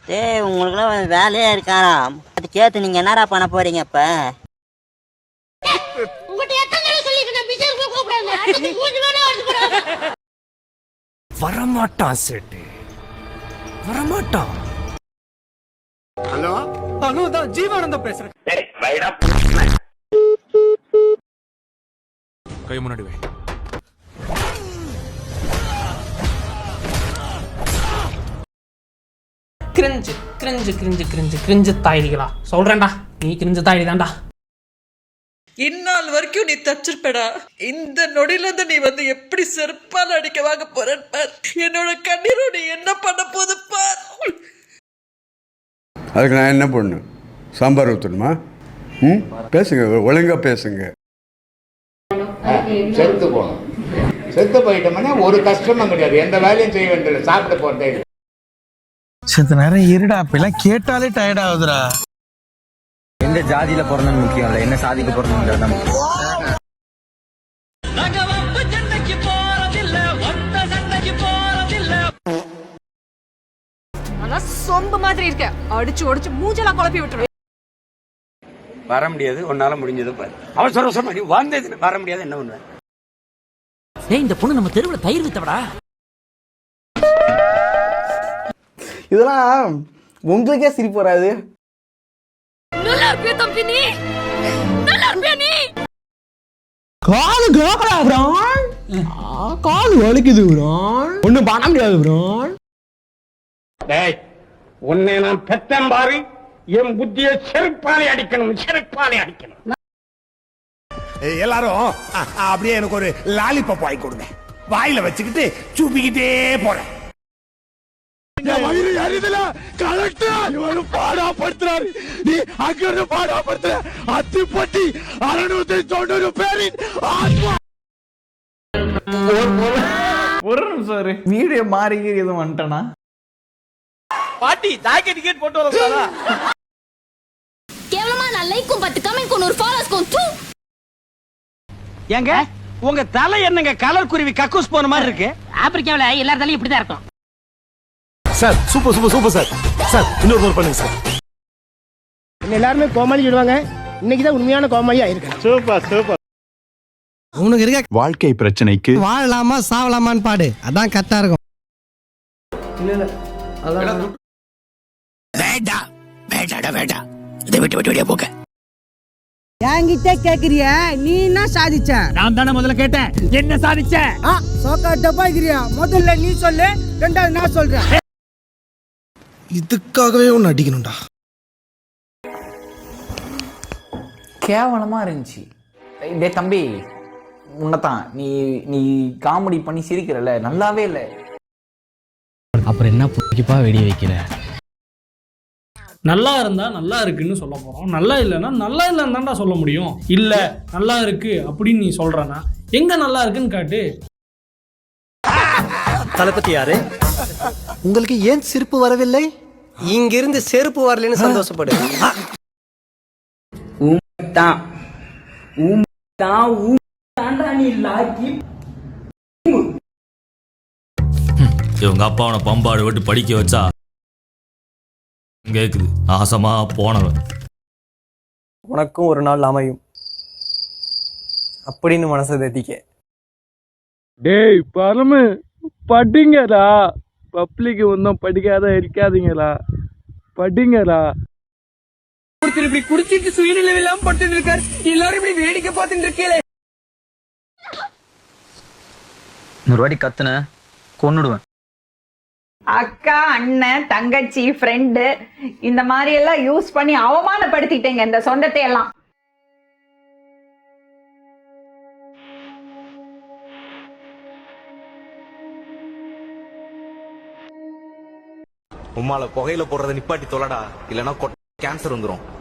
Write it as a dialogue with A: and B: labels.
A: டேய் உங்களுக்குலாம் வேலையே இருக்காராம். அதுக்கேத்து நீங்க என்னடா பண்ண போறீங்க இப்ப?
B: வரமாட்டான் சேட்டு, வரமாட்டான்.
C: ஹலோ
B: ஹலோ, தான் ஜீவானந்தம் பேசுறேன். கை முன்னாடி வை.
D: Cringe cringe cringe cringe cringe தாயிரிகளா சொல்றேன்டா, நீ கிரிஞ்சு தாயிரி தான்டா.
E: இந்நாள் வரைக்கும் நீ தச்சிருப்படா. இந்த நொடியில இருந்து நீ வந்து எப்படி செருப்பால் அடிக்க வாங்க போறேன்னு பார். என்னோட கண்ணீரோட என்ன பண்ண போது பார்.
C: அதுக்கு நான் என்ன பண்ணணும்? சாம்பார் ஊற்றணுமா? பேசுங்க, ஒழுங்கா பேசுங்க.
F: செத்து போகணும். செத்து போயிட்டோம்னா ஒரு கஷ்டமும் கிடையாது, எந்த வேலையும் செய்ய வேண்டியது, சாப்பிட போறதே.
G: செத்த நேரம் இருடா, அப்பெல்லாம் கேட்டாலே டயர்ட் ஆகுதுடா.
H: எந்த ஜாதியில பிறந்தது முக்கியம் இல்ல, என்ன சாதிக்கு பிறந்தது முக்கியம்.
E: சொம்ப மாதிரி இருக்க, அடிச்சு ஒடிச்சு மூஞ்செல்லாம் குழப்பி விட்டுரு.
H: வர முடியாது, உன்னால முடிஞ்சது பாரு. அவசர அவசரமா நீ வந்தது வர முடியாது, என்ன பண்ணுவேன்?
D: ஏய், இந்த பொண்ணு நம்ம தெருவுல தயிர் வித்தவடா.
I: இதெல்லாம் உங்களுக்கே சிரிப்பு வராது?
E: நல்லா இருப்பியா தம்பி நீ? நல்லா இருப்பியா நீ?
I: காலு கேக்கடா பிரான், காலு வலிக்குது பிரான், ஒண்ணும் பண்ண முடியாது பிரான்.
F: டேய், உன்னை நான் பெத்தம் பாரு, என் புத்திய செருப்பாலே அடிக்கணும், செருப்பாலே அடிக்கணும்.
B: எல்லாரும் அப்படியே எனக்கு ஒரு லாலிபாப் வாங்கி கொடுங்க. வாயில வச்சுக்கிட்டு சூப்பிக்கிட்டே போறேன். பாடாப்படுத்துறாரு, நீ அங்க பாடாப்படுத்துற. அத்திப்பட்டி 690 பேரின் ஆத்மா.
I: ஒரு நிமிஷம், வீடியோ மாறி எதுவும் வந்துட்டனா?
H: பாட்டி தாய்க்கு டிக்கெட் போட்டு வரலாமா?
E: கேவலமா நான் லைக்கும் 10 கமெண்ட் ஒரு ஃபாலோஸ்க்கும் தூ.
H: ஏங்க உங்க தலை என்னங்க கலர் குருவி கக்கூஸ் போன மாதிரி இருக்கு?
D: ஆப்பிரிக்காவுல எல்லார் தலையும் இப்படிதான் இருக்கும்.
B: Sir super super super sir. Sir இன்னொரு பண்ணுங்க சார்.
I: எல்லாருமே கோமாளி சொல்லுவாங்க, இன்னைக்கு தான் உண்மையான கோமாளியா இருக்கேன். Super super. உனக்கு இருக்க
G: வாழ்க்கை பிரச்சனைக்கு
I: வாழலாமா சாவலாமான்னு பாடு, அதான் கரெக்டா இருக்கும்.
B: வேண்டாம் வேண்டாடா வேண்டாம், இதை விட்டு விட்டு வெளியே போக.
I: என்கிட்ட கேக்குறிய, நீ என்ன சாதிச்ச?
D: நான் தானே முதல்ல கேட்டேன், என்ன சாதிச்ச?
I: சோக்காட்ட போய்க்கிறியா? முதல்ல நீ சொல்லு, ரெண்டாவது நான் சொல்றேன்.
G: இதுக்காகவே ஒன்னு அடிக்கணும்டா.
J: கேவலமா இருந்துச்சு. டே தம்பி, உன்னதான் நீ நீ காமெடி பண்ணி சிரிக்கிறல்ல, நல்லாவே இல்லை.
D: அப்புறம் என்ன புக்கிப்பா வெடி வைக்கிற? நல்லா இருந்தா நல்லா இருக்குன்னு சொல்ல போறோம், நல்லா இல்லைன்னா நல்லா இல்லைன்னு தான்டா சொல்ல முடியும். இல்ல நல்லா இருக்கு அப்படின்னு நீ சொல்றனா எங்க நல்லா இருக்குன்னு காட்டு.
B: தளபதி யாரு?
I: உங்களுக்கு ஏன் சிரிப்பு வரவில்லை? இங்கிருந்து செருப்பு வரலன்னு சந்தோஷப்படு.
K: இவங்க அப்பா அவனை பம்பாடு விட்டு படிக்க வச்சா கேக்குது, நாசமா போனவன்.
I: உனக்கும் ஒரு நாள் அமையும் அப்படின்னு மனசை தேத்திக்க.
G: டேய் பரமு, படிங்கடா. பப்ளிக் ஒன்றும் படிக்காத இருக்காதீங்களா, படிங்கடா.
E: ஒருத்தர் இப்படி குடிச்சிட்டு சுயநிலை இல்லாம படுத்துட்டு இருக்காரு, எல்லாரும் இப்படி வேடிக்கை பார்த்துட்டு இருக்கீங்களே.
H: ஒரு வாட்டி கத்துன கொன்னுடுவேன்.
E: அக்கா, அண்ணன், தங்கச்சி, ஃப்ரெண்டு இந்த மாதிரி எல்லாம் யூஸ் பண்ணி அவமானப்படுத்திட்டேங்க இந்த சொந்தத்தை எல்லாம்.
H: உம்மால புகையில போடுறத நிப்பாட்டி தொலைடா, இல்லைன்னா கேன்சர் வந்துரும்.